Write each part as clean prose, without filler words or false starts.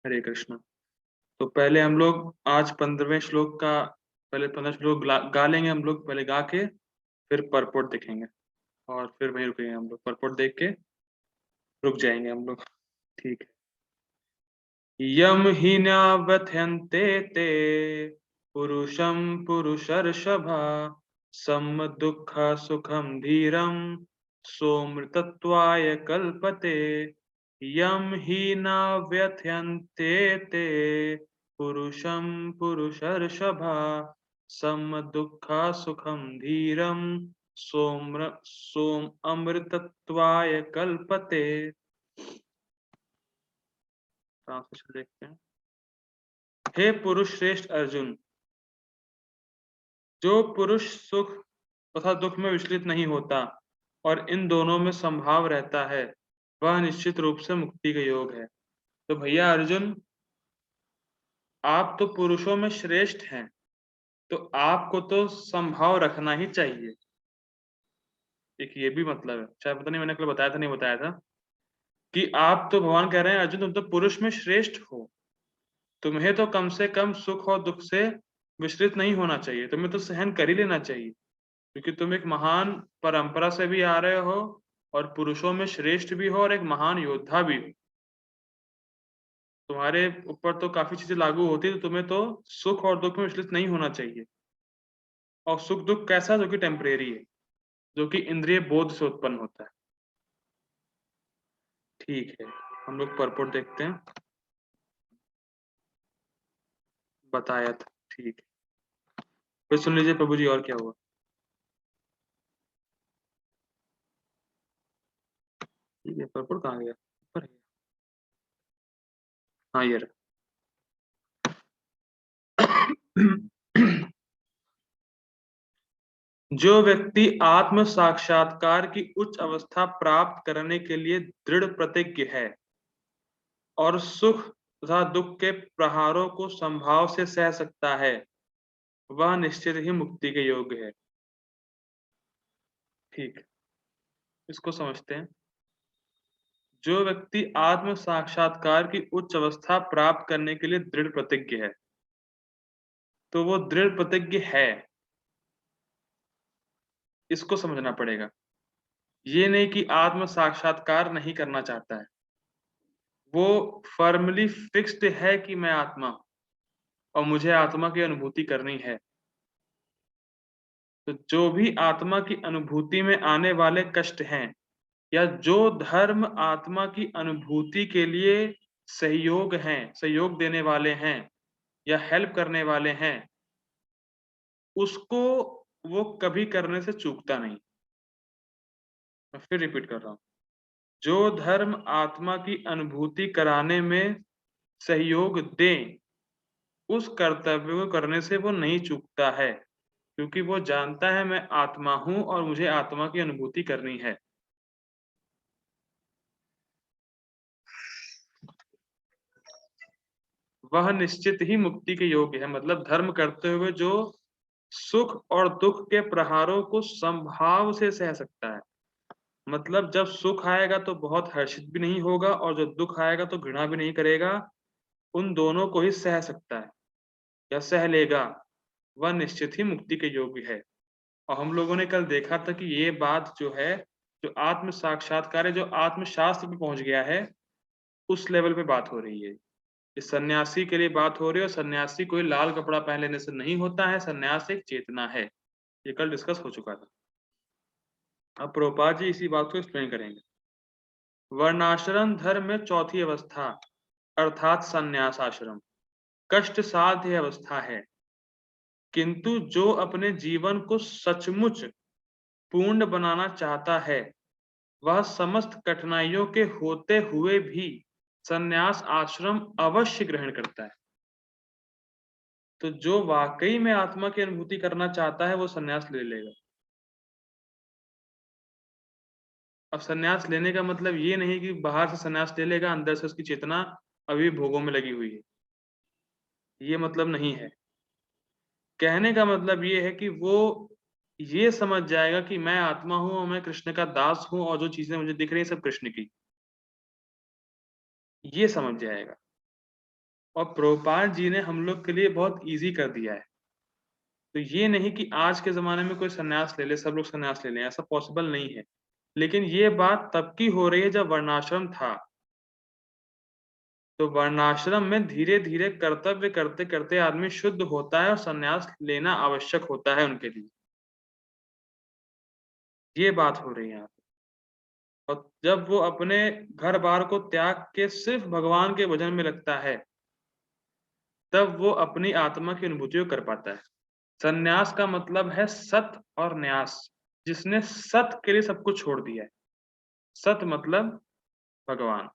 हरे कृष्ण। तो पहले हम लोग आज 15वें श्लोक का पहले 15 श्लोक गा लेंगे हम लोग, पहले गा के फिर परपोट देखेंगे और फिर वहीं रुकेंगे हम लोग, परपोट देख के रुक जाएंगे हम लोग। ठीक है। यम ही न व्यथयन्ते ते पुरुषं पुरुषर्षभा सम दुःख सुखम धीरम सोमृतत्वाय कल्पते। यम हि न व्यथयन्ते ते पुरुषं पुरुषर्षभा सम दुःख सुखम धीरम सोम अमृतत्वाय कल्पते। ट्रांसलेशन देखते हैं। हे पुरुष श्रेष्ठ अर्जुन, जो पुरुष सुख तथा दुख में विचलित नहीं होता और इन दोनों में संभाव रहता है, वह निश्चित रूप से मुक्ति का योग है। तो भैया अर्जुन, आप तो पुरुषों में श्रेष्ठ हैं, तो आपको तो संभाव रखना ही चाहिए। एक ये भी मतलब है, शायद पता नहीं मैंने कल बताया था नहीं बताया था, कि आप तो भगवान कह रहे हैं अर्जुन तुम तो पुरुष में श्रेष्ठ हो, तुम्हें तो कम से कम सुख और दुख से विचलित नहीं होना चाहिए, तुम्हें तो सहन कर ही लेना चाहिए, क्योंकि तुम एक महान परंपरा से भी आ रहे हो और पुरुषों में श्रेष्ठ भी हो और एक महान योद्धा भी हो। तुम्हारे ऊपर तो काफी चीजें लागू होती है, तो तुम्हें तो सुख और दुख में विचलित नहीं होना चाहिए। और सुख दुख कैसा, जो कि टेम्परेरी है, जो कि इंद्रिय बोध से उत्पन्न होता है। ठीक है, हम लोग परपोट देखते हैं। बताया था, ठीक है। फिर सुन लीजिए प्रभु जी और क्या हुआ। ठीक है, परपोट कहाँ गया, ऊपर है। हाँ ये रहा। जो व्यक्ति आत्म साक्षात्कार की उच्च अवस्था प्राप्त करने के लिए दृढ़ प्रतिज्ञ है और सुख तथा दुख के प्रहारों को संभाव से सह सकता है, वह निश्चित ही मुक्ति के योग्य है। ठीक, इसको समझते हैं। जो व्यक्ति आत्म साक्षात्कार की उच्च अवस्था प्राप्त करने के लिए दृढ़ प्रतिज्ञ है, तो वो दृढ़ प्रतिज्ञ है, इसको समझना पड़ेगा। ये नहीं कि आत्म साक्षात्कार नहीं करना चाहता है, वो फर्मली फिक्स्ड है कि मैं आत्मा हूं और मुझे आत्मा की अनुभूति करनी है। तो जो भी आत्मा की अनुभूति में आने वाले कष्ट हैं, या जो धर्म आत्मा की अनुभूति के लिए सहयोग हैं, सहयोग देने वाले हैं या हेल्प करने वाले हैं, उसको वो कभी करने से चूकता नहीं। मैं फिर रिपीट कर रहा हूं, जो धर्म आत्मा की अनुभूति कराने में सहयोग दें, उस कर्तव्य को करने से वो नहीं चूकता है, क्योंकि वो जानता है मैं आत्मा हूं और मुझे आत्मा की अनुभूति करनी है। वह निश्चित ही मुक्ति के योग्य है, मतलब धर्म करते हुए जो सुख और दुख के प्रहारों को संभाव से सह सकता है। मतलब जब सुख आएगा तो बहुत हर्षित भी नहीं होगा और जब दुख आएगा तो घृणा भी नहीं करेगा, उन दोनों को ही सह सकता है या सह लेगा, वह निश्चित ही मुक्ति के योग्य है। और हम लोगों ने कल देखा था कि ये बात जो है, जो आत्म साक्षात्कार है, जो आत्म शास्त्र पे पहुंच गया है, उस लेवल पे बात हो रही है। इस सन्यासी के लिए बात हो रही है और सन्यासी कोई लाल कपड़ा पहन लेने से नहीं होता है, सन्यास एक चेतना है। ये कल डिस्कस हो चुका था। अब प्रभुपाद जी इसी बात को एक्सप्लेन करेंगे। वर्णाश्रम धर्म में चौथी अवस्था अर्थात संन्यास आश्रम कष्ट साध्य अवस्था है, किंतु जो अपने जीवन को सचमुच पूर्ण बनाना चाहता है, वह समस्त कठिनाइयों के होते हुए भी संन्यास आश्रम अवश्य ग्रहण करता है। तो जो वाकई में आत्मा की अनुभूति करना चाहता है, वो संन्यास ले लेगा। अब संन्यास लेने का मतलब ये नहीं कि बाहर से संन्यास ले लेगा, अंदर से उसकी चेतना अभी भोगों में लगी हुई है, ये मतलब नहीं है। कहने का मतलब ये है कि वो ये समझ जाएगा कि मैं आत्मा हूं और मैं कृष्ण का दास हूं और जो चीजें मुझे दिख रही है सब कृष्ण की, ये समझ जाएगा। और प्रभुपाद जी ने हम लोग के लिए बहुत ईज़ी कर दिया है। तो ये नहीं कि आज के ज़माने में कोई सन्यास ले ले, सब लोग सन्यास ले लें, ऐसा पॉसिबल नहीं है। लेकिन ये बात तब की हो रही है जब वर्णाश्रम था। तो वर्णाश्रम में धीरे-धीरे कर्तव्य करते-करते आदमी शुद्ध होता है और सन्यास लेना आवश्यक होता है उनके लिए। ये बात हो रही है यहाँ पे। और जब वो अपने घर-बार को त्याग के सिर्फ़ भगवान के भजन में लगता है, तब वो अपनी आत्मा की अनुभूति को कर पाता है। सन्यास का मतलब है सत और न्यास, जिसने सत के लिए सब कुछ छोड़ दिया है। सत मतलब भगवान,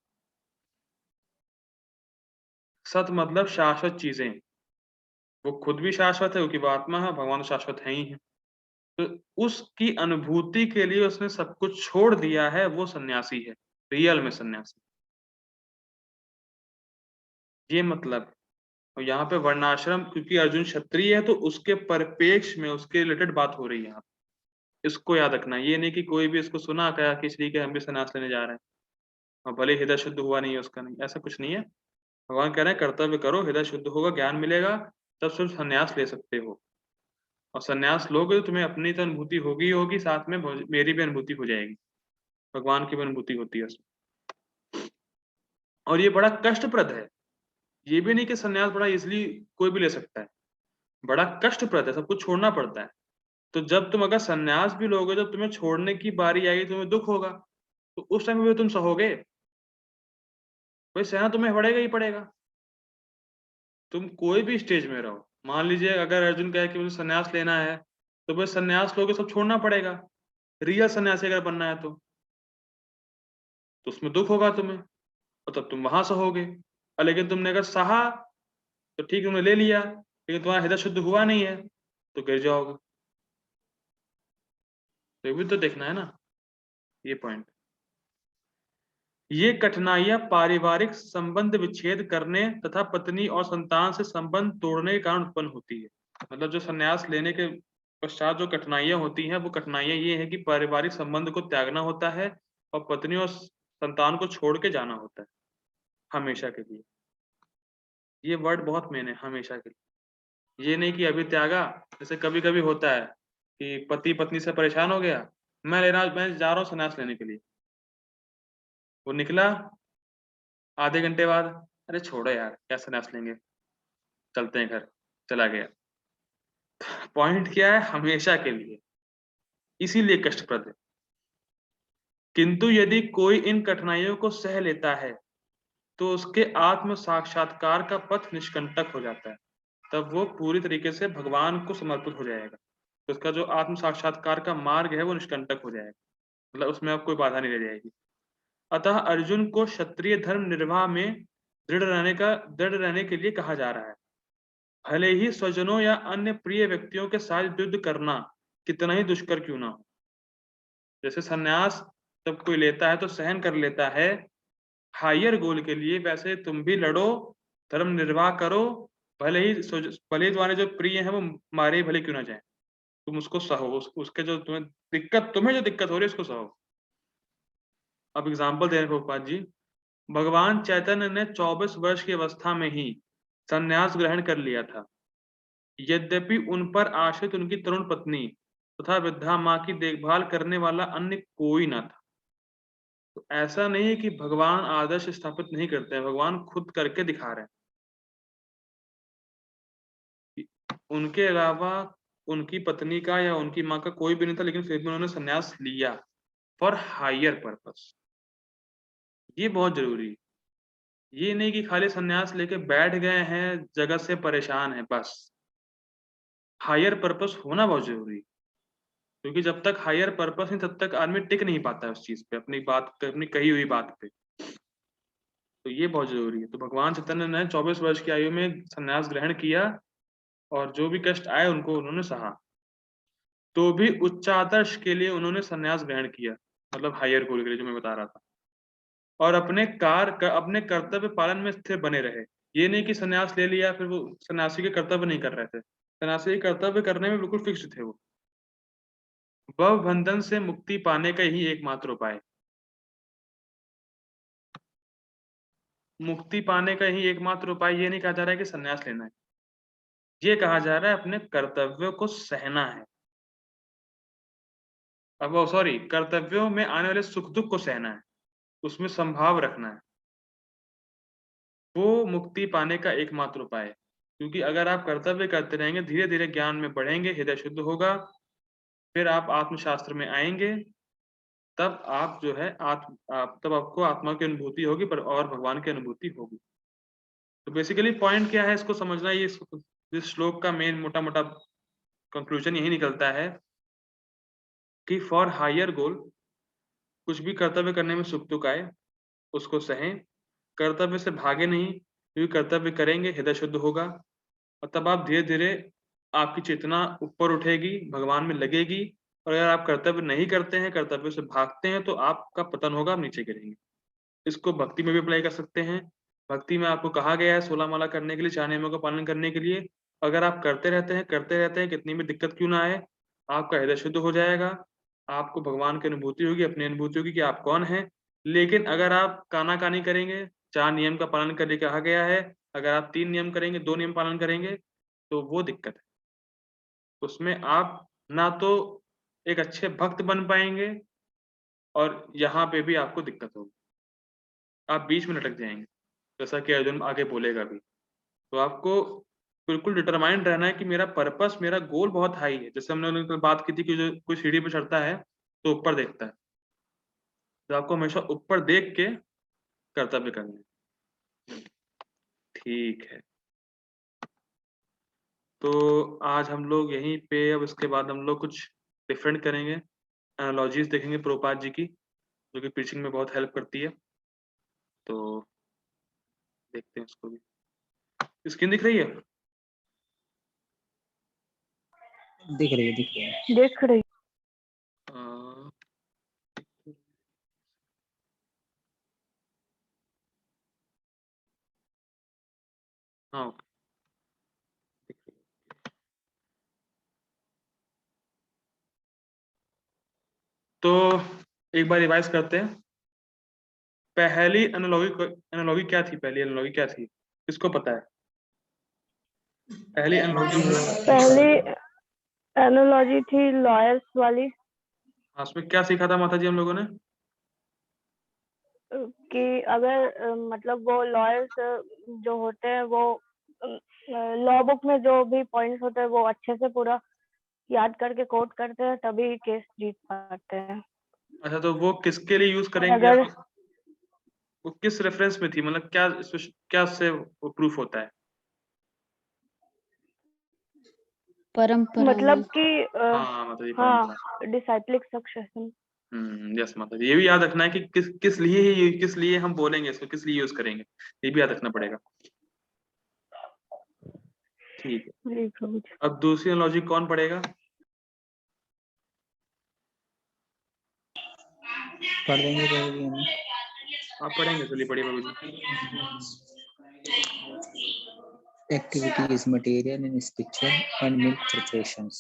सत मतलब शाश्वत चीज़ें। वो खुद भी शाश्वत है क्योंकि वो आत्मा है, भगवान शाश्वत हैं ही हैं। तो उसकी अनुभूति के लिए उसने सब कुछ छोड़ दिया है, वो सन्यासी है, रियल में सन्यासी। ये मतलब और यहाँ पे वर्णाश्रम क्योंकि अर्जुन क्षत्रिय है तो उसके परिप्रेक्ष्य में उसके रिलेटेड बात हो रही है यहाँ पे। इसको याद रखना, ये नहीं कि कोई भी इसको सुना कहा कि इसलिए कि हम भी सन्यास लेने जा रहे हैं और भले ही हृदय शुद्ध हुआ नहीं है उसका नहीं, ऐसा कुछ नहीं है। भगवान कह रहे हैं कर्तव्य करो, हृदय शुद्ध होगा, ज्ञान मिलेगा, तब सिर्फ सन्यास ले सकते हो और सन्यास लोगे तो तुम्हें अपनी तो अनुभूति होगी ही होगी, साथ में मेरी भी अनुभूति हो जाएगी, भगवान की भी अनुभूति होती है उसमें। और ये बड़ा कष्टप्रद है, ये भी नहीं कि सन्यास बड़ा ईज़िली कोई भी ले सकता है, बड़ा कष्टप्रद है, सब कुछ छोड़ना पड़ता है। तो जब तुम अगर सन्यास भी लोगे, जब तुम्हें छोड़ने की बारी आएगी, तुम्हें दुःख होगा, तो उस टाइम पे भी तुम सहोगे? भाई सहना तुम्हें पड़ेगा ही पड़ेगा। तुम कोई भी स्टेज में रहो, मान लीजिए अगर अर्जुन कहे कि मुझे सन्यास लेना है, तो भाई सन्यास लोगे सब छोड़ना पड़ेगा, रियल सन्यासी अगर बनना है तो उसमें दुःख होगा तुम्हें और तब तुम वहाँ सहोगे। लेकिन तुमने अगर सहा, तो ठीक है तुमने ले लिया, लेकिन तुम्हारा हृदय शुद्ध हुआ नहीं है, तो गिर जाओगे। तो ये भी तो देखना है ना, ये पॉइंट। ये कठिनाइयाँ पारिवारिक संबंध विच्छेद करने तथा पत्नी और संतान से संबंध तोड़ने के कारण उत्पन्न होती है। मतलब जो सन्यास लेने के पश्चात जो कठिनाइयाँ होती हैं, वो कठिनाइयाँ ये है कि पारिवारिक संबंध को त्यागना होता है और पत्नी और संतान को छोड़ के जाना होता है, हमेशा के लिए। ये वर्ड बहुत मेन है, हमेशा के लिए। ये नहीं कि अभी त्यागा, जैसे कभी-कभी होता है कि पति-पत्नी से परेशान हो गया, मैं जा रहा हूँ सन्यास लेने के लिए। वो निकला, आधे घंटे बाद, "अरे छोड़ो यार, क्या सन्यास लेंगे, चलते हैं घर।" चला गया। पॉइंट क्या है? हमेशा के लिए, इसीलिए कष्टप्रद है। किंतु यदि कोई इन कठिनाइयों को सह लेता है, तो उसके आत्म साक्षात्कार का पथ निष्कंटक हो जाता है। तब वो पूरी तरीके से भगवान को समर्पित हो जाएगा। तो उसका जो आत्म साक्षात्कार का मार्ग है, वो निष्कंटक हो जाएगा। मतलब उसमें अब कोई बाधा नहीं रह जाएगी। अतः अर्जुन को क्षत्रिय धर्म निर्वाह में दृढ़ रहने के लिए कहा जा रहा है। भले ही स्वजनों या अन्य प्रिय व्यक्तियों के साथ युद्ध करना कितना ही दुष्कर क्यों ना हो। जैसे सन्यास जब कोई लेता है तो सहन कर लेता है हायर गोल के लिए, वैसे तुम भी लड़ो, धर्म निर्वाह करो, भले ही तुम्हारे जो प्रिय हैं वो मारे भले क्यों ना जाएँ। तुम उसको सहो, उसके जो तुम्हें जो दिक्कत हो रही है उसको सहो। अब एग्ज़ाम्पल दे रहे हैं प्रभुपाद जी, भगवान चैतन्य ने 24 वर्ष की अवस्था में ही संन्यास ग्रहण कर लिया था। यद्यपि उन पर आश्रित उनकी तरुण पत्नी तथा वृद्धा माँ की देखभाल करने वाला अन्य कोई ना था। तो ऐसा नहीं है कि भगवान आदर्श स्थापित नहीं करते हैं, भगवान खुद करके दिखा रहे हैं। उनके अलावा उनकी पत्नी का या उनकी माँ का कोई भी नहीं था, लेकिन फिर भी उन्होंने संन्यास लिया फॉर हायर पर्पस। ये बहुत ज़रूरी है। ये नहीं कि खाली संन्यास लेके बैठ गए हैं, जगत से परेशान हैं बस। हायर पर्पस होना बहुत ज़रूरी है, क्योंकि जब तक हायर पर्पस नहीं तब तक आदमी टिक नहीं पाता है उस चीज़ पे, अपनी बात पे, अपनी कही हुई बात पे। तो ये बहुत ज़रूरी है। तो भगवान चैतन्य ने 24 वर्ष की आयु में संन्यास ग्रहण किया और जो भी कष्ट आए उनको उन्होंने सहा। तो भी उच्चादर्श के लिए उन्होंने संन्यास ग्रहण किया, मतलब हायर गोल के लिए जो मैं बता रहा था। और अपने कर्तव्य पालन में स्थिर बने रहे। ये नहीं कि संन्यास ले लिया फिर वो सन्यासी के कर्तव्य नहीं कर रहे थे। सन्यासी के कर्तव्य करने में बिल्कुल फिक्स्ड थे वो। भव बंधन से मुक्ति पाने का यही एकमात्र उपाय है। मुक्ति पाने का ही एकमात्र उपाय ये नहीं कहा जा रहा है कि संन्यास लेना है, ये कहा जा रहा है अपने कर्तव्यों को सहना है। अब वो सॉरी, कर्तव्यों में आने वाले सुख दुख को सहना है, उसमें संभाव रखना है, वो मुक्ति पाने का एकमात्र उपाय है। क्योंकि अगर आप कर्तव्य करते रहेंगे, धीरे धीरे ज्ञान में बढ़ेंगे, हृदय शुद्ध होगा, फिर आप आत्मशास्त्र में आएंगे, तब आप जो है तब आपको आत्मा की अनुभूति होगी पर और भगवान की अनुभूति होगी। तो बेसिकली पॉइंट क्या है इसको समझना, ये इस श्लोक का मेन मोटा मोटा कंक्लूजन यही निकलता है कि फॉर हायर गोल कुछ भी कर्तव्य करने में सुख दुख आए उसको सहें, कर्तव्य से भागे नहीं, क्योंकि कर्तव्य करेंगे हृदय शुद्ध होगा, और तब आप धीरे धीरे आपकी चेतना ऊपर उठेगी, भगवान में लगेगी, और अगर आप कर्तव्य नहीं करते हैं, कर्तव्य से भागते हैं, तो आपका पतन होगा, आप नीचे गिरेंगे। इसको भक्ति में भी अप्लाई कर सकते हैं। भक्ति में आपको कहा गया है 16 माला करने के लिए, 4 नियमों का पालन करने के लिए। अगर आप करते रहते हैं, कितनी भी दिक्कत क्यों ना आए, आपका हृदय शुद्ध हो जाएगा, आपको भगवान की अनुभूति होगी, अपनी अनुभूति होगी कि आप कौन हैं। लेकिन अगर आप काना-कानी करेंगे, 4 नियम का पालन करने कहा गया है, अगर आप 3 नियम करेंगे, 2 नियम पालन करेंगे, तो वो दिक्कत है। उसमें आप ना तो एक अच्छे भक्त बन पाएँगे और यहाँ पे भी आपको दिक्कत होगी। आप बीच में लटक जाएँगे, जैसा कि अर्जुन आगे बोलेगा भी। तो आपको बिल्कुल डिटरमाइंड रहना है कि मेरा पर्पस, मेरा गोल बहुत हाई है। जैसे हमने कल बात की थी कि जो कोई सीढ़ी पे चढ़ता है, तो ऊपर देखता है। तो आपको हमेशा ऊपर देख के कर्तव्य करना है। ठीक है। तो आज हम लोग यहीं पे, अब इसके बाद हम लोग कुछ डिफरेंट करेंगे। एनालॉजीज़ देखेंगे प्रभुपाद जी की, जो कि प्रीचिंग में बहुत हेल्प करती है। तो देखते हैं उसको भी। स्क्रीन दिख रही है? दिख रही है, दिख रही है। देख रही। अ, हाँ, ओके। तो एक बार रिवाइज करते हैं। पहली एनालॉजी क्या थी? पहली एनालॉजी क्या थी? किसको पता है? पहली एनालॉजी पहली एनालॉजी थी लॉयर्स वाली, उसमें क्या सीखा था माता जी हम लोगों ने? कि अगर मतलब वो लॉयर्स जो होते हैं वो लॉ बुक में जो भी पॉइंट्स होते हैं वो अच्छे से पूरा याद करके कोट करते हैं, तभी केस जीत पाते हैं। अच्छा, तो वो किसके लिए यूज करेंगे अगर आप? वो किस रेफरेंस में थी, मतलब क्या से वो प्रूफ होता है? परंपरा मतलब में। कि हाँ माता जी, हाँ, परंपरा। डिसाइप्लिक सक्सेशन। यस माता जी, ये भी याद रखना है कि किस लिए हम बोलेंगे इसको, किस लिए यूज करेंगे, ये भी याद रखना पड़ेगा। ठीक है। जी प्रभु जी। अब दूसरी एनालॉजी कौन पढ़ेगा? पढ़ देंगे प्रभु जी हम। आप पढ़ेंगे, चलिए पढ़िए प्रभु जी। Activity is material and spiritual and milk preparations.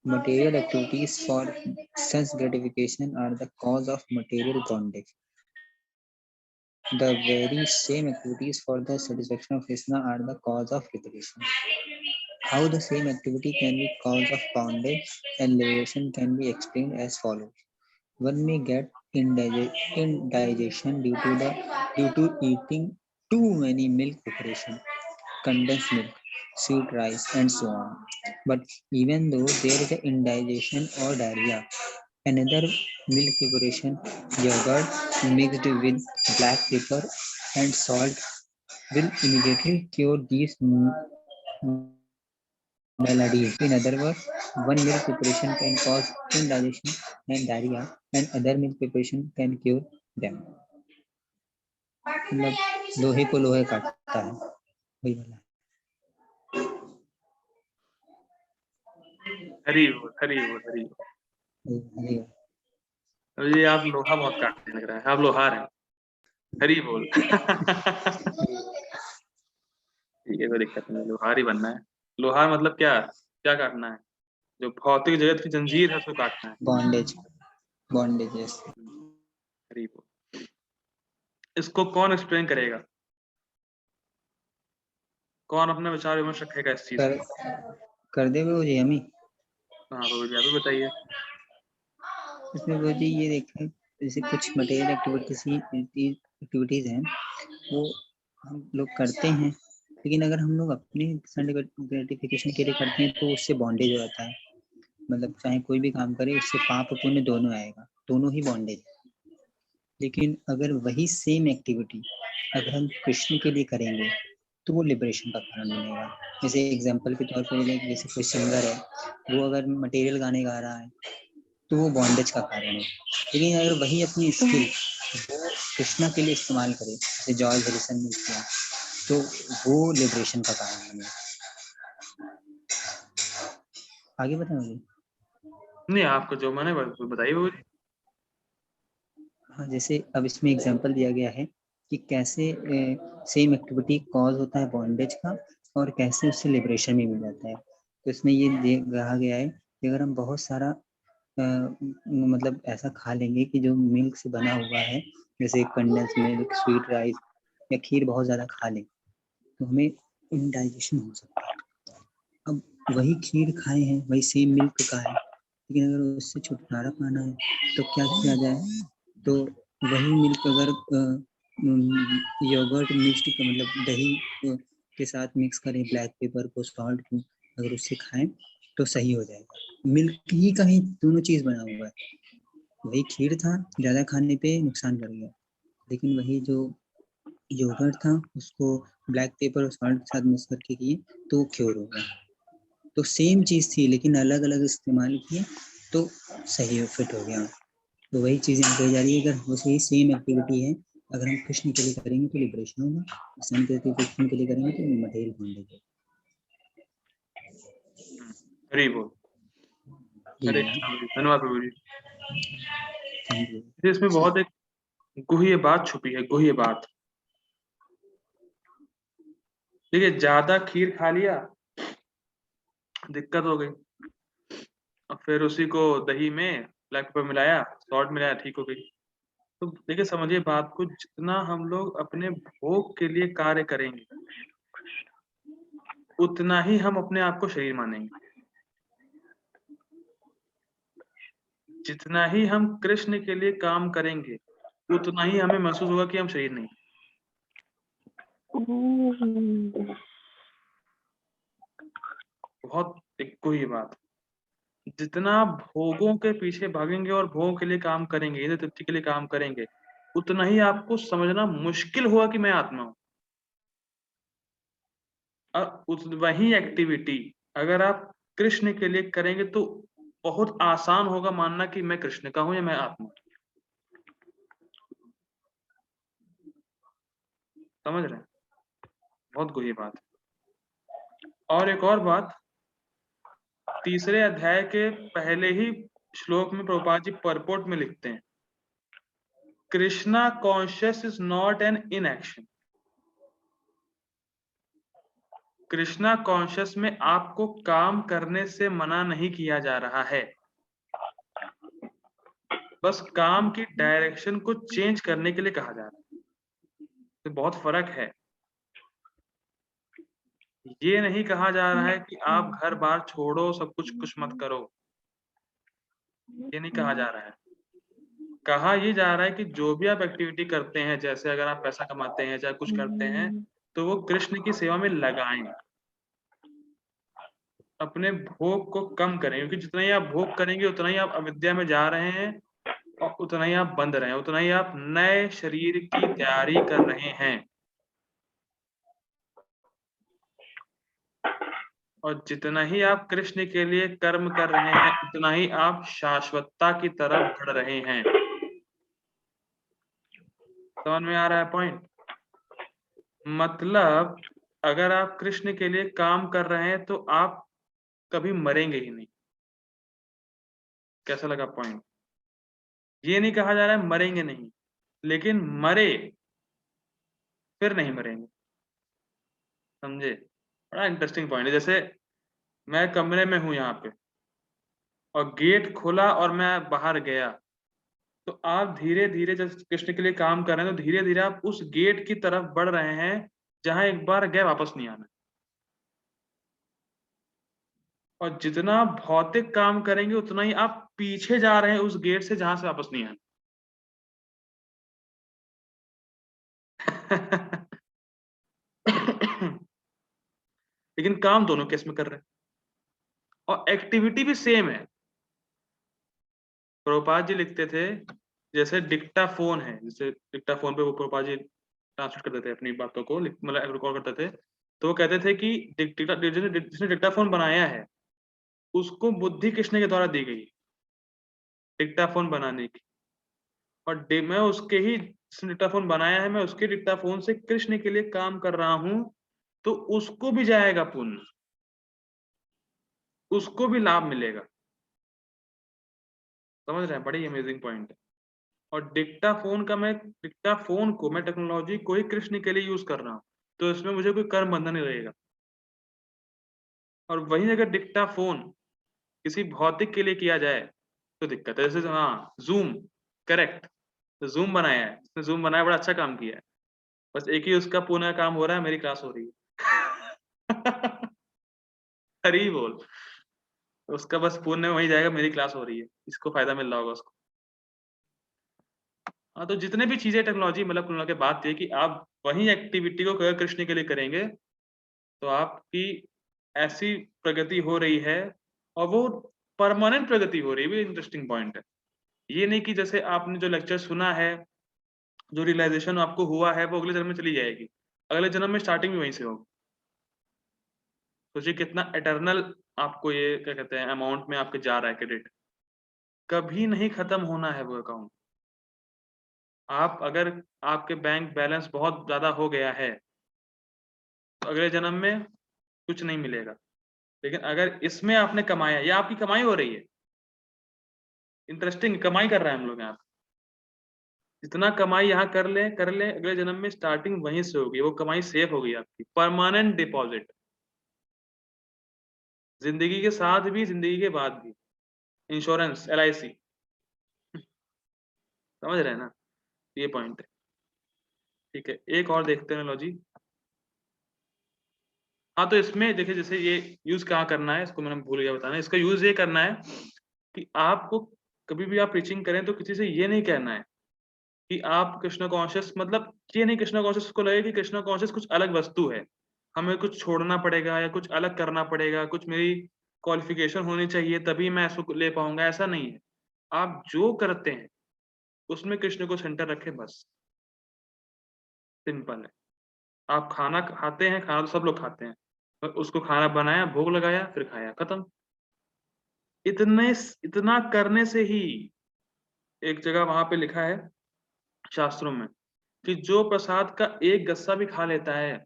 Material activities for sense gratification are the cause of material bondage. The very same activities for the satisfaction of Krishna are the cause of liberation. How the same activity can be cause of bondage and liberation can be explained as follows. One may get indigestion due to eating too many milk preparation, condensed milk, sweet rice, and so on. But even though there is indigestion or diarrhea, another milk preparation, yogurt mixed with black pepper and salt, will immediately cure these maladies. In other words, one milk preparation can cause indigestion and diarrhea, and other milk preparation can cure them. मतलब लोहे को लोहे काटता है, वही वाला। हरी बोल, हरी बोल, हरी बोल। ये आप लोहा बहुत काटने लग रहा है, आप लोहार हैं। हरी बोल। ठीक है, कोई दिक्कत नहीं, लोहार ही बनना है। लोहार मतलब क्या क्या काटना है? जो भौतिक जगत की जंजीर है उसको काटना है। Bondage, bondage, yes. हरी बोल। इसको कौन एक्सप्लेन करेगा? कौन अपने विचार विमर्श रखेगा इस चीज कर को? कर दे वो जी हम ही। हाँ तो आप भी बताइए। इसमें वो जी ये देखें, जैसे कुछ मटेरियल एक्टिविटीज हैं वो हम लोग करते हैं, लेकिन अगर हम लोग अपने ग्रेटिफिकेशन के लिए करते हैं तो उससे बॉन्डेज हो जाता है। मतलब चाहे कोई भी काम करे उससे पाप पुण्य दोनों आएगा, दोनों ही बॉन्डेज। लेकिन अगर वही सेम एक्टिविटी अगर हम कृष्ण के लिए करेंगे तो वो लिबरेशन का कारण बनेगा। जैसे एग्जांपल के तौर पर बोले, जैसे कोई सिंगर है, वो अगर मटेरियल गाने गा रहा है तो वो बॉन्डेज का कारण है। लेकिन अगर वही अपनी स्किल वो कृष्णा के लिए इस्तेमाल करे, जैसे जॉर्ज हैरिसन ने किया, तो वो लिबरेशन का कारण बनेगा। आगे बताओ मुझे। नहीं, आपको जो मैंने बताइए वो। हाँ, जैसे अब इसमें एग्जांपल दिया गया है कि कैसे सेम एक्टिविटी कॉज होता है बॉन्डेज का और कैसे उससे लिबरेशन भी मिल जाता है। तो इसमें ये कहा गया है कि अगर हम बहुत सारा मतलब ऐसा खा लेंगे कि जो मिल्क से बना हुआ है, जैसे कंडेंस मिल्क, स्वीट राइस या खीर बहुत ज़्यादा खा लें तो हमें इंडाइजेशन हो सकता है। अब वही खीर खाए हैं, वही सेम मिल्क का है, लेकिन अगर उससे छुटकारा पाना है तो क्या किया जाए? तो वही मिल्क अगर योगर्ट मिक्स्ड मतलब दही के साथ मिक्स करें, ब्लैक पेपर को, सॉल्ट को, अगर उससे खाएं तो सही हो जाएगा। मिल्क ही का ही दोनों चीज़ बना हुआ है। वही खीर था, ज़्यादा खाने पे नुकसान कर गया, लेकिन वही जो योगर्ट था उसको ब्लैक पेपर और सॉल्ट के साथ मिक्स करके किए तो क्योर हो गया। तो सेम चीज़ थी लेकिन अलग अलग इस्तेमाल किए तो सही फिट हो गया। तो वही चीज़ यहाँ कही जा रही है, अगर वैसे ही सेम एक्टिविटी है, अगर हम कृष्ण के लिए करेंगे तो लिबरेशन होगा, सेम कृष्ण के लिए करेंगे तो मटेरियल बॉन्डेज। हरी बोल। हरे धन्यवाद प्रभु जी। Thank you. इसमें बहुत एक गुह्य बात छुपी है, गुह्य बात। देखिए, ज्यादा खीर खा लिया, दिक्कत हो गई, और फिर उसी को दही में ब्लैक पेपर मिलाया, सॉल्ट मिलाया, ठीक हो गई। तो देखिए, समझिए बात को, जितना हम लोग अपने भोग के लिए कार्य करेंगे उतना ही हम अपने आप को शरीर मानेंगे। जितना ही हम कृष्ण के लिए काम करेंगे उतना ही हमें महसूस होगा कि हम शरीर नहीं। बहुत एक कोई बात, जितना भोगों के पीछे भागेंगे और भोगों के लिए काम करेंगे, इंद्र तृप्ति के लिए काम करेंगे, उतना ही आपको समझना मुश्किल होगा कि मैं आत्मा हूं। और वही एक्टिविटी अगर आप कृष्ण के लिए करेंगे तो बहुत आसान होगा मानना कि मैं कृष्ण का हूं या मैं आत्मा हूं। समझ रहे हैं? बहुत गहरी बात। और एक और बात, तीसरे अध्याय के पहले ही श्लोक में प्रभुपाद जी परपोर्ट में लिखते हैं, Krishna conscious is not an inaction. Krishna conscious में आपको काम करने से मना नहीं किया जा रहा है, बस काम की डायरेक्शन को चेंज करने के लिए कहा जा रहा है। तो बहुत फर्क है। ये नहीं कहा जा रहा है कि आप घर बार छोड़ो, सब कुछ मत करो, ये नहीं कहा जा रहा है। कहा ये जा रहा है कि जो भी आप एक्टिविटी करते हैं, जैसे अगर आप पैसा कमाते हैं चाहे कुछ करते हैं, तो वो कृष्ण की सेवा में लगाएं, अपने भोग को कम करें, क्योंकि जितना ही आप भोग करेंगे उतना ही आप अविद्या में जा रहे हैं और उतना ही आप बंध रहे हैं, उतना ही आप नए शरीर की तैयारी कर रहे हैं। और जितना ही आप कृष्ण के लिए कर्म कर रहे हैं उतना ही आप शाश्वतता की तरफ बढ़ रहे हैं। समझ में आ रहा है पॉइंट? मतलब अगर आप कृष्ण के लिए काम कर रहे हैं तो आप कभी मरेंगे ही नहीं। कैसा लगा पॉइंट? ये नहीं कहा जा रहा है मरेंगे नहीं, लेकिन मरे फिर नहीं मरेंगे। समझे? बड़ा इंटरेस्टिंग पॉइंट है। जैसे मैं कमरे में हूं यहाँ पे और गेट खोला और मैं बाहर गया, तो आप धीरे धीरे जब कृष्ण के लिए काम कर रहे हैं तो धीरे धीरे आप उस गेट की तरफ बढ़ रहे हैं जहां एक बार गए वापस नहीं आना। और जितना भौतिक काम करेंगे उतना ही आप पीछे जा रहे हैं उस गेट से जहां से वापस नहीं आना। लेकिन काम दोनों केस में कर रहे हैं और एक्टिविटी भी सेम है। प्रभुपाद जी लिखते थे जैसे डिक्टाफोन है, जैसे डिक्टाफोन पे वो प्रभुपाद जी ट्रांसलेट करते थे अपनी बातों को, मतलब रिकॉर्ड करते थे। तो वो कहते थे कि जिसने डिक्टाफोन बनाया है उसको बुद्धि कृष्ण के द्वारा दी गई डिक्टाफोन बनाने की, और मैं उसके ही जिसने डिक्टाफोन बनाया है मैं उसके डिक्टाफोन से कृष्ण के लिए काम कर रहा हूं, तो उसको भी जाएगा पुण्य, उसको भी लाभ मिलेगा। समझ रहे हैं? बड़ी अमेजिंग पॉइंट है। और डिक्टाफोन को मैं टेक्नोलॉजी को ही कृष्ण के लिए यूज कर रहा हूँ, तो इसमें मुझे कोई कर्म बंधन नहीं रहेगा। और वहीं अगर डिक्टाफोन किसी भौतिक के लिए किया जाए तो दिक्कत है। जैसे हाँ जूम, करेक्ट, तो जूम बनाया है, उसने जूम बनाया, बड़ा अच्छा काम किया है। बस एक ही उसका पुनः काम हो रहा है, मेरी क्लास हो रही है। हरी बोल, उसका बस पुण्य वहीं जाएगा, मेरी क्लास हो रही है, इसको फायदा मिल रहा होगा उसको। हाँ, तो जितने भी चीजें टेक्नोलॉजी मतलब कुल के बात ये कि आप वही एक्टिविटी को अगर कृष्ण के लिए करेंगे तो आपकी ऐसी प्रगति हो रही है, और वो परमानेंट प्रगति हो रही है। भी इंटरेस्टिंग पॉइंट है ये, नहीं कि जैसे आपने जो लेक्चर सुना है, जो रियलाइजेशन आपको हुआ है वो अगले जन्म में चली जाएगी, अगले जन्म में स्टार्टिंग भी वहीं से होगी। सोचिए कितना एटर्नल आपको ये क्या कहते हैं अमाउंट में आपके जा रहा है क्रेडिट, कभी नहीं खत्म होना है वो अकाउंट। आप अगर आपके बैंक बैलेंस बहुत ज्यादा हो गया है तो अगले जन्म में कुछ नहीं मिलेगा, लेकिन अगर इसमें आपने कमाया, या आपकी कमाई हो रही है, इंटरेस्टिंग कमाई कर रहे हैं हम लोग यहाँ पे, जितना कमाई यहाँ कर ले अगले जन्म में स्टार्टिंग वहीं से होगी, वो कमाई सेफ होगी आपकी, परमानेंट डिपॉजिट, जिंदगी के साथ भी जिंदगी के बाद भी, इंश्योरेंस LIC। समझ रहे हैं ना? ये पॉइंट है। ठीक है, एक और देखते हैं लॉजी। हाँ, तो इसमें देखिए जैसे ये यूज कहाँ करना है, इसको मैंने भूल गया बताना। इसका यूज ये करना है कि आपको कभी भी आप प्रीचिंग करें तो किसी से ये नहीं कहना है कि आप कृष्ण कॉन्शियस, मतलब ये नहीं कृष्ण कॉन्शियस को लगे कि कृष्ण कॉन्शियस कुछ अलग वस्तु है, हमें कुछ छोड़ना पड़ेगा या कुछ अलग करना पड़ेगा, कुछ मेरी क्वालिफिकेशन होनी चाहिए तभी मैं इसको ले पाऊंगा, ऐसा नहीं है। आप जो करते हैं उसमें कृष्ण को सेंटर रखें, बस सिंपल है। आप खाना खाते हैं, खाना तो सब लोग खाते हैं, पर उसको खाना बनाया, भोग लगाया, फिर खाया, खत्म। इतने इतना करने से ही, एक जगह वहां पे लिखा है शास्त्रों में कि जो प्रसाद का एक गस्सा भी खा लेता है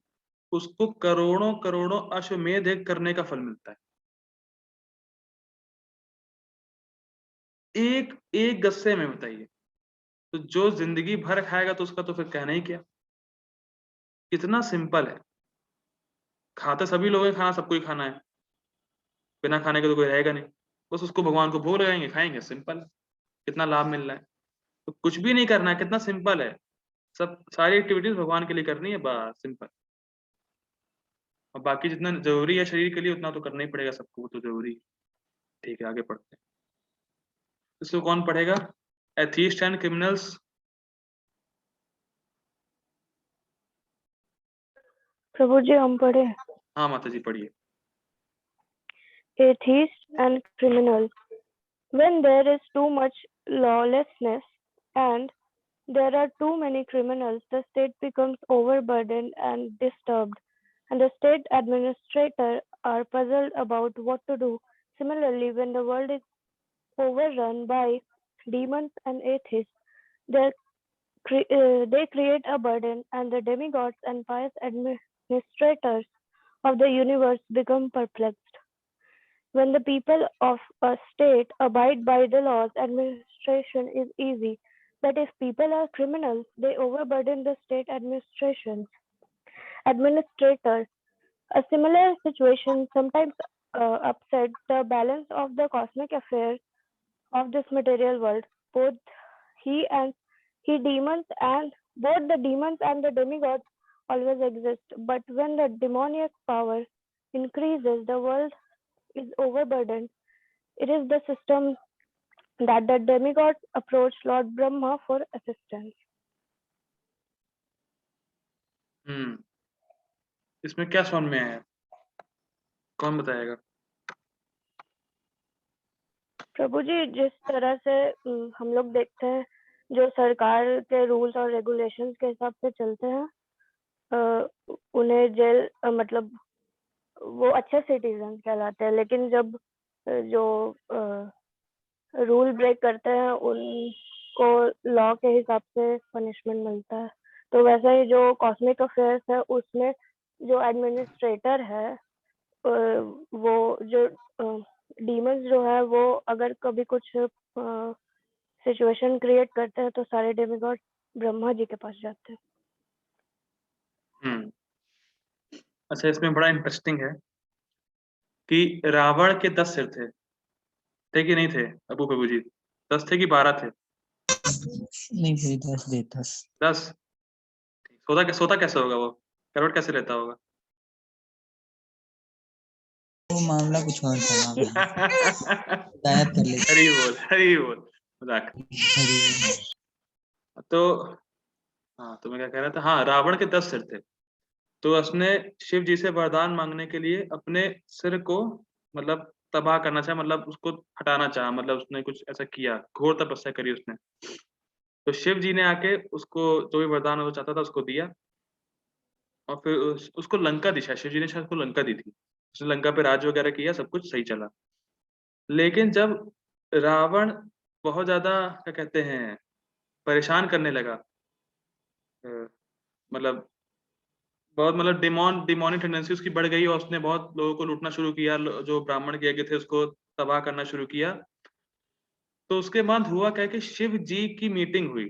उसको करोड़ों करोड़ों अश्वमेध यज्ञ करने का फल मिलता है। एक एक गस्से में, बताइए। तो जो जिंदगी भर खाएगा तो उसका तो फिर कहना ही क्या। कितना सिंपल है। खाते सभी लोग हैं, खाना सबको ही खाना है, बिना खाने के तो कोई रहेगा नहीं। बस उसको भगवान को भोग लगाएंगे, खाएंगे, सिंपल। कितना लाभ मिल रहा है। तो कुछ भी नहीं करना है, कितना सिंपल है। सब सारी एक्टिविटीज भगवान के लिए करनी है, बस सिंपल। और बाकी जितना जरूरी है शरीर के लिए उतना तो करना ही पड़ेगा सबको, वो तो जरूरी है। ठीक है, आगे पढ़ते हैं। इसको कौन पढ़ेगा? Atheist and criminals. प्रभु जी हम पढ़े। हाँ माता जी पढ़िए। Atheists and criminals. When there is too much lawlessness and there are too many criminals, the state becomes overburdened and disturbed, and the state administrators are puzzled about what to do. Similarly, when the world is overrun by demons and atheists, they they create a burden, and the demigods and pious administrators of the universe become perplexed. When the people of a state abide by the laws, administration is easy. But if people are criminals, they overburden the state administrators. A similar situation sometimes upsets the balance of the cosmic affairs of this material world. Both he demons and both the demons and the demigods always exist. But when the demoniac power increases, the world is overburdened. It is the system that the demigods approach Lord Brahma for assistance. इसमें क्या समझ में आया? कौन बताएगा? प्रभु जी, जिस तरह से हम लोग देखते हैं जो सरकार के रूल्स और रेगुलेशंस के हिसाब से चलते हैं, उन्हें जेल मतलब वो अच्छे सिटीजन कहलाते हैं, लेकिन जब जो रूल ब्रेक करते हैं उनको लॉ के हिसाब से पनिशमेंट मिलता है। तो वैसे ही जो कॉस्मिक अफेयर्स है उसमें जो एडमिनिस्ट्रेटर है वो जो डीमंस जो है वो अगर कभी कुछ सिचुएशन क्रिएट करते हैं तो सारे डेमिगॉड ब्रह्मा जी के पास जाते हैं। अच्छा, इसमें बड़ा इंटरेस्टिंग है कि रावण के 10 सिर थे कि नहीं थे अबू प्रभु जी? 10 थे कि 12 थे? नहीं भाई 10 दे 10। 10। सोता कैसे होगा वो? करवट कैसे लेता होगा? वो मामला कुछ और था। शायद कर ले। हरी बोल मजाक। तो हाँ, तो मैं क्या कह रहा था? हाँ, रावण के 10 सिर थे, तो उसने शिव जी से वरदान मांगने के लिए अपने सिर को मतलब तबाह करना चाहा, मतलब उसको हटाना चाहा, मतलब उसने कुछ ऐसा किया, घोर तपस्या करी उसने। तो शिव जी ने आके उसको जो भी वरदान वो चाहता था उसको दिया, और फिर उसको लंका दी। शायद शिव जी ने शायद उसको लंका दी थी। उसने लंका पे राज वगैरह किया, सब कुछ सही चला। लेकिन जब रावण बहुत ज्यादा क्या कहते हैं परेशान करने लगा, मतलब बहुत मतलब डिमोनिक टेंडेंसी उसकी बढ़ गई और उसने बहुत लोगों को लूटना शुरू किया, जो ब्राह्मण के यज्ञ थे उसको तबाह करना शुरू किया। तो उसके बाद हुआ क्या कि शिव जी की मीटिंग हुई,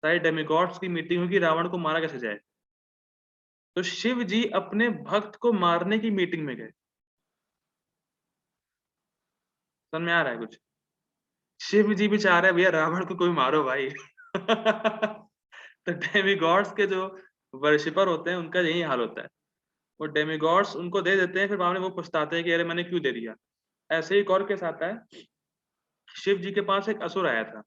सारे डेमिगॉड्स की मीटिंग हुई कि रावण को मारा कैसे जाए। तो शिव जी अपने भक्त को मारने की मीटिंग में गए। समझ में आ रहा है कुछ? शिव जी भी चाह रहे हैं भैया रावण को कोई मारो भाई। तो डेमिगॉड्स के जो वर्शिपर होते हैं उनका यही हाल होता है, वो डेमिगॉड्स उनको दे देते हैं, फिर बाद में वो पछताते हैं कि अरे मैंने क्यों दे दिया। ऐसे ही एक और केस आता है, शिव जी के पास एक असुर आया था।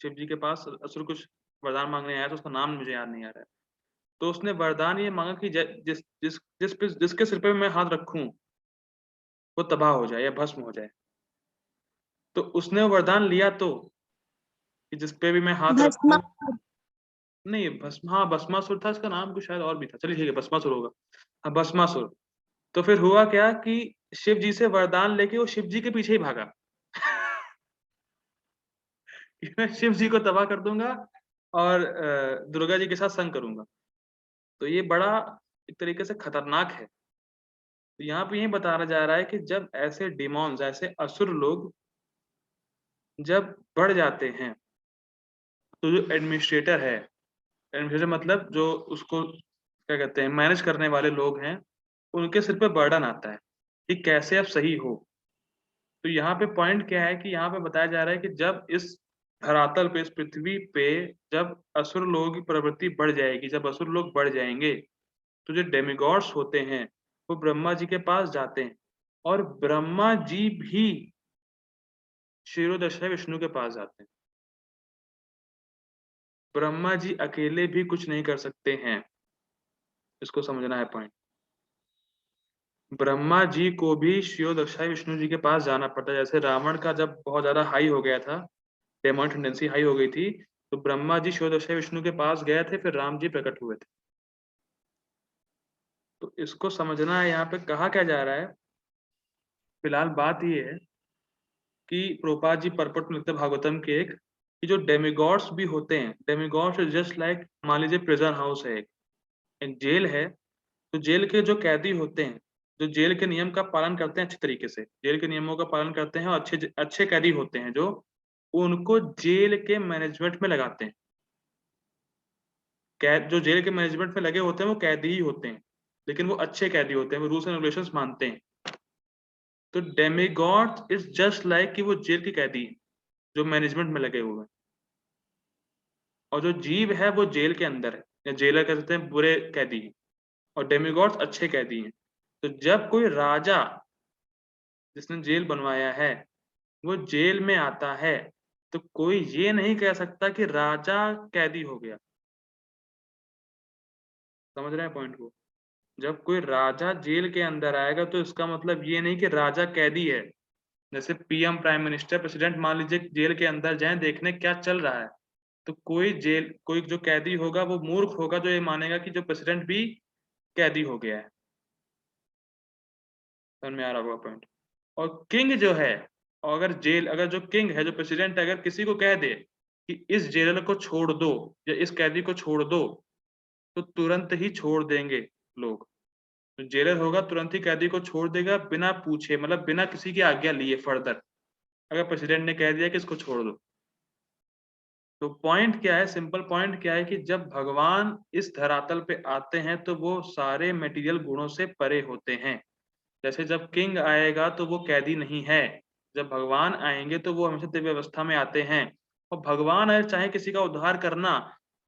शिव जी के पास असुर कुछ वरदान मांगने आया था, उसका नाम मुझे याद नहीं आ रहा है। तो उसने वरदान ये मांगा कि जिसके सिर पे मैं हाथ रखूं वो तबाह हो जाए या भस्म हो जाए। तो उसने वरदान लिया तो कि जिस पे भी मैं हाथ रखूं। नहीं, भस्मासुर था, इसका नाम कुछ शायद और भी था। चलिए ठीक है, भस्मासुर होगा। हाँ, भस्मासुर। तो फिर हुआ क्या कि शिव जी से वरदान लेके वो शिव जी के पीछे ही भागा। कि मैं शिव जी को तबाह कर दूंगा और दुर्गा जी के साथ संग करूंगा। तो ये बड़ा एक तरीके से खतरनाक है। तो यहाँ पे यही बताया जा रहा है कि जब ऐसे डिमॉन्स, ऐसे असुर लोग जब बढ़ जाते हैं, तो जो एडमिनिस्ट्रेटर है, एडमिनिस्ट्रेटर मतलब जो उसको क्या कहते हैं मैनेज करने वाले लोग हैं, उनके सिर पे बर्डन आता है कि कैसे अब सही हो। तो यहाँ पे पॉइंट क्या है कि यहाँ पे बताया जा रहा है कि जब इस धरातल पे, इस पृथ्वी पे जब असुर लोगों की प्रवृत्ति बढ़ जाएगी, जब असुर लोग बढ़ जाएंगे, तो जो डेमिगॉड्स होते हैं वो ब्रह्मा जी के पास जाते हैं, और ब्रह्मा जी भी क्षीरोदशा विष्णु के पास जाते हैं। ब्रह्मा जी अकेले भी कुछ नहीं कर सकते हैं, इसको समझना है पॉइंट। ब्रह्मा जी को भी क्षीरोदशा विष्णु जी के पास जाना पड़ता है। जैसे रावण का जब बहुत ज्यादा हाई हो गया था, डेमन टेंडेंसी हाई हो गई थी, तो ब्रह्मा जी क्षीरोदशा विष्णु के पास गए थे, फिर राम जी प्रकट हुए थे। तो इसको समझना है, यहाँ पे कहा क्या जा रहा है। फिलहाल बात ये है कि प्रभुपाद जी परपट में लिखते हैं भागवतम के एक, कि जो डेमिगॉड्स भी होते हैं, डेमिगॉड्स जस्ट लाइक मान लीजिए प्रिजन हाउस है, एक जेल है। तो जेल के जो कैदी होते हैं, जो जेल के नियम का पालन करते हैं अच्छे तरीके से, जेल के नियमों का पालन करते हैं और अच्छे अच्छे कैदी होते हैं, जो उनको जेल के मैनेजमेंट में लगाते हैं। कैद जो जेल के मैनेजमेंट में लगे होते हैं वो कैदी ही होते हैं, लेकिन वो अच्छे कैदी होते हैं, वो रूल्स एंड रेगुलेशंस मानते हैं। तो डेमिगॉड इज जस्ट लाइक कि वो जेल के कैदी हैं जो मैनेजमेंट में लगे हुए हैं। और जो जीव है वो जेल के अंदर है, या जेलर कह सकते हैं बुरे कैदी हैं, और डेमिगॉड्स अच्छे कैदी हैं। तो जब कोई राजा जिसने जेल बनवाया है वो जेल में आता है, तो कोई ये नहीं कह सकता कि राजा कैदी हो गया। समझ रहे हैं पॉइंट को? जब कोई राजा जेल के अंदर आएगा तो इसका मतलब ये नहीं कि राजा कैदी है। जैसे पीएम, प्राइम मिनिस्टर, प्रेसिडेंट मान लीजिए जेल के अंदर जाएं देखने क्या चल रहा है, तो कोई जो कैदी होगा वो मूर्ख होगा जो ये मानेगा कि जो प्रेसिडेंट भी कैदी हो गया है। समझ में आ रहा होगा पॉइंट? और किंग जो है, अगर जो किंग है, जो प्रेसिडेंट, अगर किसी को कह दे कि इस जेलर को छोड़ दो या इस कैदी को छोड़ दो, तो तुरंत ही छोड़ देंगे लोग। तो जेलर होगा तुरंत ही कैदी को छोड़ देगा बिना पूछे, मतलब बिना किसी की आज्ञा लिए फर्दर, अगर प्रेसिडेंट ने कह दिया कि इसको छोड़ दो। तो पॉइंट क्या है, सिंपल पॉइंट क्या है कि जब भगवान इस धरातल पे आते हैं तो वो सारे मटेरियल गुणों से परे होते हैं। जैसे जब किंग आएगा तो वो कैदी नहीं है, जब भगवान आएंगे तो वो हमेशा दिव्य अवस्था में आते हैं। और भगवान अगर चाहे किसी का उद्धार करना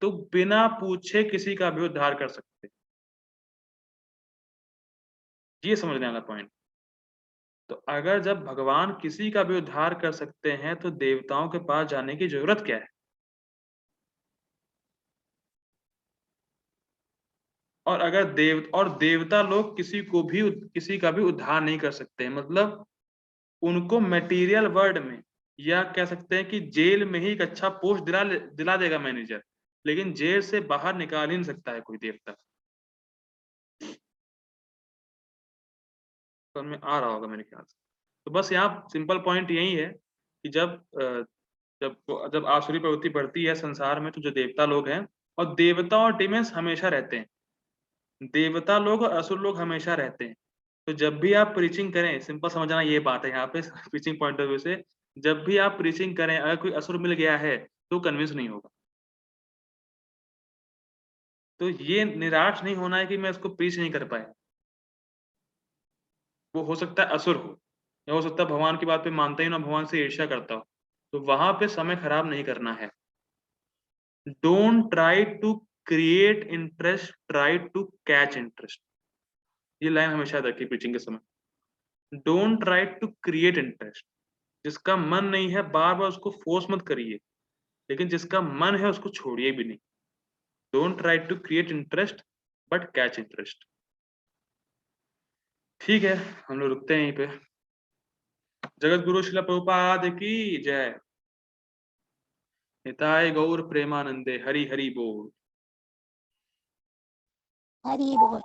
तो बिना पूछे किसी का भी उद्धार कर सकते। ये समझने वाला पॉइंट। तो अगर जब भगवान किसी का भी उद्धार कर सकते हैं तो देवताओं के पास जाने की जरूरत क्या है? और अगर देवता लोग किसी का भी उद्धार नहीं कर सकते, मतलब उनको मटेरियल वर्ल्ड में, या कह सकते हैं कि जेल में ही एक अच्छा पोस्ट दिला देगा मैनेजर, लेकिन जेल से बाहर निकाल ही नहीं सकता है कोई देवता। समझ में आ रहा होगा मेरे ख्याल से। तो बस यहाँ सिंपल पॉइंट यही है कि जब जब आसुरी प्रवृत्ति बढ़ती है संसार में तो जो देवता लोग हैं, और देवता और डिमेंस हमेशा रहते हैं, देवता लोग और असुर लोग हमेशा रहते हैं। तो जब भी आप प्रीचिंग करें, सिंपल समझना ये बात है यहाँ पे प्रीचिंग पॉइंट ऑफ व्यू से, जब भी आप प्रीचिंग करें अगर कोई असुर मिल गया है तो कन्विंस नहीं होगा। तो ये निराश नहीं होना है कि मैं इसको प्रीच नहीं कर पाया। वो हो सकता है असुर हो, या हो सकता है भगवान की बात पे मानता ही ना, भगवान से ईर्ष्या करता हो, तो वहां पे समय खराब नहीं करना है। Don't try to create interest, try to catch interest. ये लाइन हमेशा याद रखिए प्रीचिंग के समय। Don't try to create interest, जिसका मन नहीं है बार बार उसको फोर्स मत करिए, लेकिन जिसका मन है उसको छोड़िए भी नहीं। Don't try to create interest but catch interest. ठीक है, हम लोग रुकते हैं यहीं पे। जगत गुरु श्रील प्रभुपाद की जय। निताय गौर प्रेमानंदे, हरि हरि बोल। हरि बोल।